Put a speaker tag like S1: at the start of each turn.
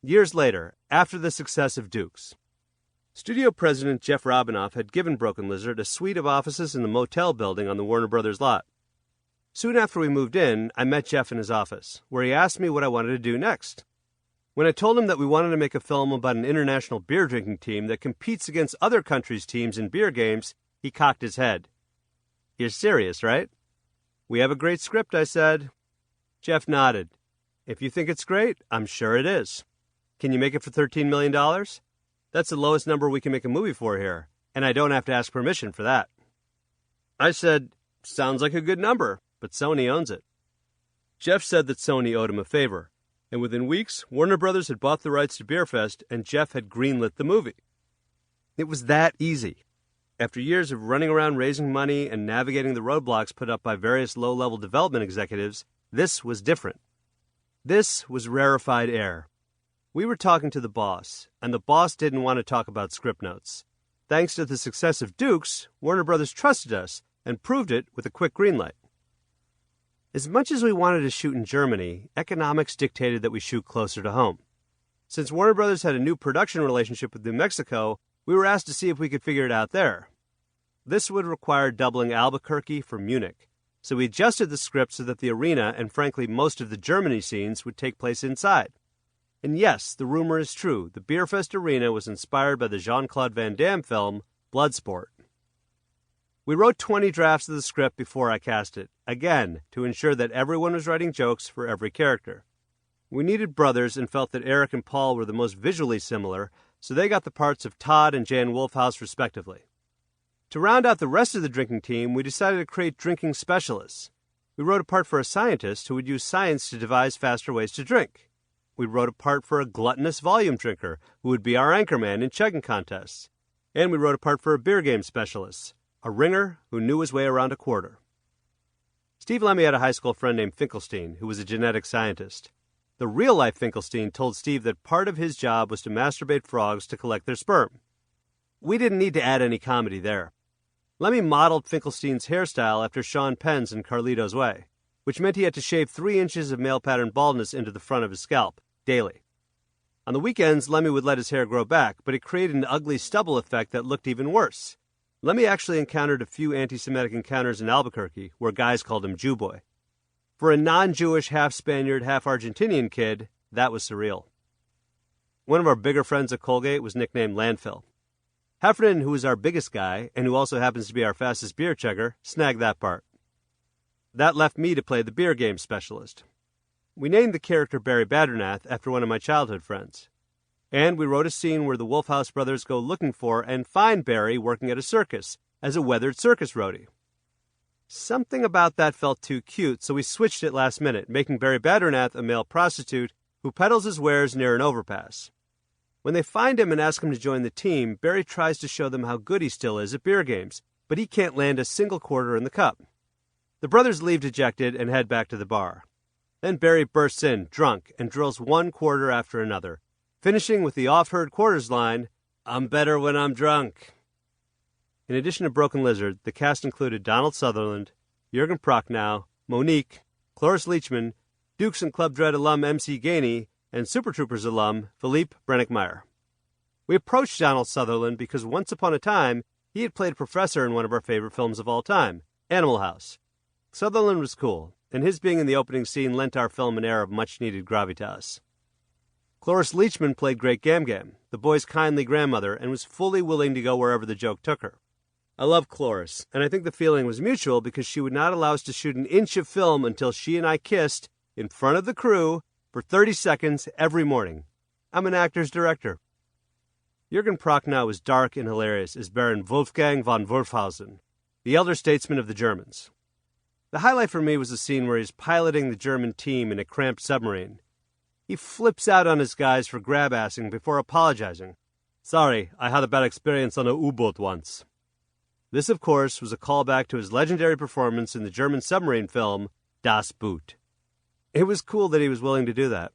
S1: Years later, after the success of Dukes, studio president Jeff Robinoff had given Broken Lizard a suite of offices in the motel building on the Warner Brothers lot. Soon after we moved in, I met Jeff in his office, where he asked me what I wanted to do next. When I told him that we wanted to make a film about an international beer drinking team that competes against other countries' teams in beer games, he cocked his head. "You're serious, right?" "We have a great script," I said. Jeff nodded. "If you think it's great, I'm sure it is. Can you make it for $13 million? That's the lowest number we can make a movie for here, and I don't have to ask permission for that." I said, "Sounds like a good number, but Sony owns it." Jeff said that Sony owed him a favor, and within weeks, Warner Brothers had bought the rights to Beerfest, and Jeff had greenlit the movie. It was that easy. After years of running around raising money and navigating the roadblocks put up by various low-level development executives, this was different. This was rarefied air. We were talking to the boss, and the boss didn't want to talk about script notes. Thanks to the success of Dukes, Warner Brothers trusted us and proved it with a quick greenlight. As much as we wanted to shoot in Germany, economics dictated that we shoot closer to home. Since Warner Brothers had a new production relationship with New Mexico, we were asked to see if we could figure it out there. This would require doubling Albuquerque for Munich, so we adjusted the script so that the arena and frankly most of the Germany scenes would take place inside. And yes, the rumor is true. The Beerfest arena was inspired by the Jean-Claude Van Damme film, Bloodsport. We wrote 20 drafts of the script before I cast it, again, to ensure that everyone was writing jokes for every character. We needed brothers and felt that Eric and Paul were the most visually similar, so they got the parts of Todd and Jan Wolfhouse respectively. To round out the rest of the drinking team, we decided to create drinking specialists. We wrote a part for a scientist who would use science to devise faster ways to drink. We wrote a part for a gluttonous volume drinker who would be our anchorman in chugging contests. And we wrote a part for a beer game specialist, a ringer who knew his way around a quarter. Steve Lemmy had a high school friend named Finkelstein, who was a genetic scientist. The real-life Finkelstein told Steve that part of his job was to masturbate frogs to collect their sperm. We didn't need to add any comedy there. Lemmy modeled Finkelstein's hairstyle after Sean Penn's in Carlito's Way, which meant he had to shave 3 inches of male-pattern baldness into the front of his scalp, daily. On the weekends, Lemmy would let his hair grow back, but it created an ugly stubble effect that looked even worse. Lemmy actually encountered a few anti-Semitic encounters in Albuquerque, where guys called him Jew Boy. For a non-Jewish, half-Spaniard, half-Argentinian kid, that was surreal. One of our bigger friends at Colgate was nicknamed Landfill. Heffernan, who was our biggest guy, and who also happens to be our fastest beer chugger, snagged that part. That left me to play the beer game specialist. We named the character Barry Baddernath after one of my childhood friends. And we wrote a scene where the Wolfhouse brothers go looking for and find Barry working at a circus as a weathered circus roadie. Something about that felt too cute, so we switched it last minute, making Barry Baddernath a male prostitute who peddles his wares near an overpass. When they find him and ask him to join the team, Barry tries to show them how good he still is at beer games, but he can't land a single quarter in the cup. The brothers leave dejected and head back to the bar. Then Barry bursts in, drunk, and drills 1 quarter after another, finishing with the oft-heard quarters line, "I'm better when I'm drunk." In addition to Broken Lizard, the cast included Donald Sutherland, Jürgen Prochnow, Monique, Cloris Leachman, Dukes and Club Dread alum MC Gainey, and Super Troopers alum Philippe Brennickmeyer. We approached Donald Sutherland because once upon a time, he had played a professor in one of our favorite films of all time, Animal House. Sutherland was cool, and his being in the opening scene lent our film an air of much-needed gravitas. Cloris Leachman played Great Gam Gam, the boy's kindly grandmother, and was fully willing to go wherever the joke took her. I love Cloris, and I think the feeling was mutual because she would not allow us to shoot an inch of film until she and I kissed, in front of the crew, for 30 seconds every morning. I'm an actor's director. Jürgen Prochnow was dark and hilarious as Baron Wolfgang von Wolfhausen, the elder statesman of the Germans. The highlight for me was the scene where he's piloting the German team in a cramped submarine. He flips out on his guys for grab-assing before apologizing. "Sorry, I had a bad experience on a U-boat once." This, of course, was a callback to his legendary performance in the German submarine film, Das Boot. It was cool that he was willing to do that.